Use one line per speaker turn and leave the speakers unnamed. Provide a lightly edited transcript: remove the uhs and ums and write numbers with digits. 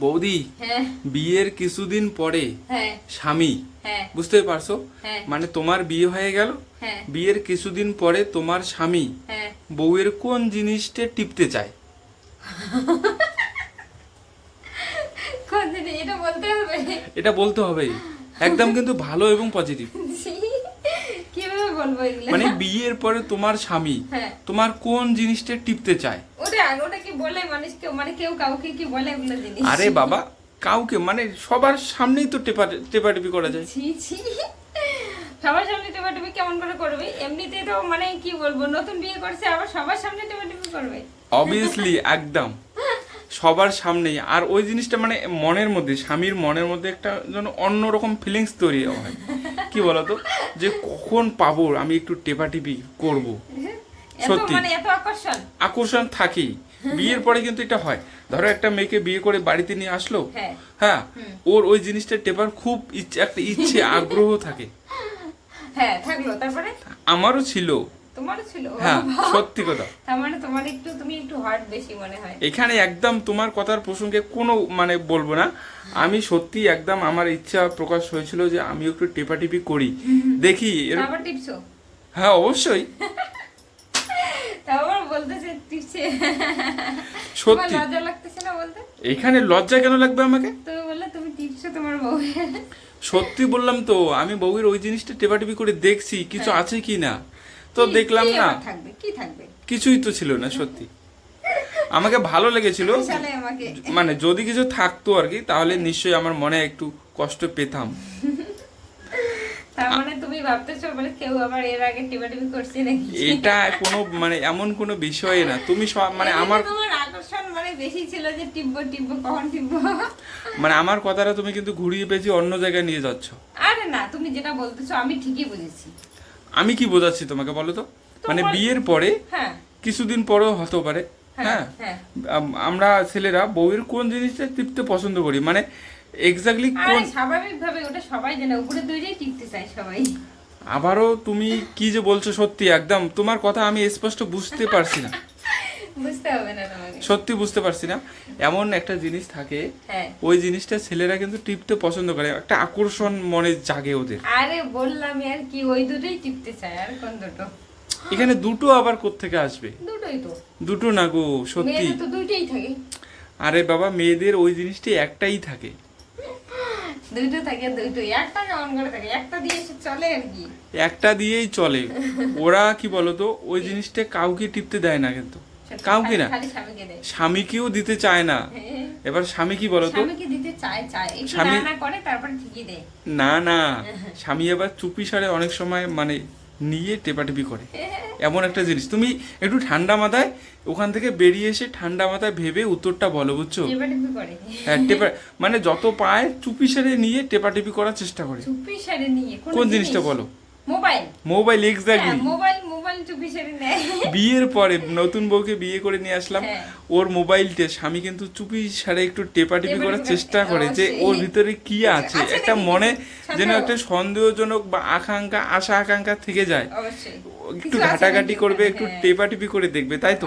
বৌদি, বিয়ের কিছুদিন পরে স্বামী, বুঝতে পারছো, মানে তোমার বিয়ে হয়ে গেল, বিয়ের কিছুদিন পরে তোমার স্বামী বউয়ের কোন জিনিসটা টিপতে চায়? এটা বলতে হবে একদম, কিন্তু ভালো এবং পজিটিভ।
কিভাবে বলবো এগুলা?
মানে বিয়ের পরে তোমার স্বামী তোমার কোন জিনিসটা টিপতে চায়?
ওটা কি বলে মানুষকে, মানে কেউ কাউকে কি বলে এগুলো জিনিস?
আরে বাবা, কাউকে মানে সবার সামনেই তো টেপাটেপি করা যায়।
ছি ছি, সবার সামনে টেপাটেপি কেমন করে করবে? এমনিতে তো মানে কি বলবো, নতুন বিয়ে করছে আবার সবার সামনে টেপাটেপি করবে?
অবভিয়াসলি, একদম সবার সামনেই। আর ওই জিনিসটা মানে মনের মধ্যে, স্বামীর মনের মধ্যে একটা যেন অন্যরকম ফিলিংস তৈরি হয়। কি বলতো, যে কখন পাবো আমি একটু টেপাটিপি করব। সত্যি
মানে এত
আকর্ষণ থাকেই। বিয়ের পরে কিন্তু এটা হয়। ধরো একটা মেয়েকে বিয়ে করে বাড়িতে নিয়ে আসলো, হ্যাঁ, ওর ওই জিনিসটা টেপার খুব একটা ইচ্ছে আগ্রহ থাকে।
হ্যাঁ, থাকলো। তারপরে
আমারও ছিল।
তোমারও ছিল?
হ্যাঁ, সত্যি কথা।
তার মানে তুমি একটু হার্ড বেশি মনে হয়
এখানে। একদম তোমার কথার প্রসঙ্গে কোনো মানে বলবো না, আমি সত্যি একদম আমার ইচ্ছা প্রকাশ হয়েছিল যে আমি একটু টেপাটিপি করি, দেখি।
আবার টিপছো?
হ্যাঁ, অবশ্যই।
তারপর বলতেছে টিপছে।
সত্যি
লজ্জা লাগতেছে না বলতে?
এখানে লজ্জা কেন লাগবে আমাকে?
তুমি বললে তুমি টিপছো তোমার বউ।
সত্যি বললাম তো, আমি বউয়ের ওই জিনিসটা টেপাটিপি করে দেখছি কিছু আছে কি না, তো দেখলাম না,
কি থাকবে,
কিছুই তো ছিল না। সত্যি আমাকে ভালো লেগেছিল, মানে যদি কিছু থাকতো আর কি, তাহলে নিশ্চয়ই আমার মনে একটু কষ্ট পেতাম।
তার মানে তুমি ভাবতেছো মানে কেউ আবার এর আগে টিপাটিপি করছে নাকি?
এটা কোনো মানে এমন কোনো বিষয় না। তুমি সব মানে আমার
তোমার আকর্ষণ মানে বেশি ছিল যে টিপবো কখন টিপবো।
মানে আমার কথাটা তুমি কিন্তু ঘুরিয়ে পেঁচিয়ে অন্য জায়গায় নিয়ে যাচ্ছ।
আরে না, তুমি যেটা বলতেছো আমি ঠিকই বুঝেছি।
আমি কি বোঝাচ্ছি তোমাকে বলো তো? মানে বিয়ের পরে কিছুদিন পরেও হতে পারে, হ্যাঁ, আমরা ছেলেরা বউয়ের কোন জিনিসটা টিপতে পছন্দ করি, মানে এক্স্যাক্টলি কোন।
স্বাভাবিকভাবে ওটা সবাই জানে, উপরে দুইটাই টিপতে চায় সবাই।
আবারও তুমি কি যে বলছো, সত্যি একদম তোমার কথা আমি স্পষ্ট বুঝতে পারছি না।
বুঝতে হবে না তোমাকে,
সত্যি বুঝতে পারছি না। এমন একটা জিনিস থাকে, ওই জিনিসটা ছেলেরা কিন্তু টিপতে পছন্দ করে, একটা আকর্ষণ মনে জাগে ওদের।
আরে বললাম আর কি, ওই দুটোই টিপতে চায়। আর কোন দুটো?
এখানে দুটো আবার কোত্থেকে আসবে?
দুটোই তো।
দুটো না গো, সত্যি।
মেয়েদের তো দুইটাই থাকে।
আরে বাবা, মেয়েদের ওই জিনিসটি একটাই থাকে।
দুইটো থাকে, দুইটোই। একটা কেমন করে থাকে? একটা দিয়ে চলে আর কি।
একটা দিয়েই চলে। ওরা কি বলতো, ওই জিনিসটা কাউকে টিপতে দেয় না, কিন্তু কাউকে না, স্বামীকেও দিতে চায় না। এবার স্বামী কি বলতো,
স্বামীকে দিতে চায় স্বামী না করে, তারপর ঠিকই দেয়।
না, স্বামী এবার চুপি সারে অনেক সময় মানে নিয়ে টেপাটেপি করে। এমন একটা জিনিস, তুমি একটু ঠান্ডা মাথায় ওখান থেকে বেরিয়ে এসে ঠান্ডা মাথায় ভেবে উত্তরটা বলো, বুঝছো? হ্যাঁ, মানে যত পায় চুপি সারে নিয়ে টেপাটেপি করার চেষ্টা করে।
চুপি সারে নিয়ে
কোন জিনিসটা বলো?
মোবাইল।
এক্স্যাক্টলি, মোবাইল চুপি সারে নেয়। বিয়ের পরে নতুন বউকে বিয়ে করে নিয়ে আসলাম, ওর মোবাইলটা স্বামী কিন্তু চুপি সারে একটু টেপাটেপি করার চেষ্টা করে, যে ওর ভিতরে কি আছে। একটা মনে যেন একটা সন্দেহজনক বা আশা আকাঙ্ক্ষা থেকে যায়, একটু ঘাটাঘাটি করবে, একটু টেপাটেপি করে দেখবে, তাই তো?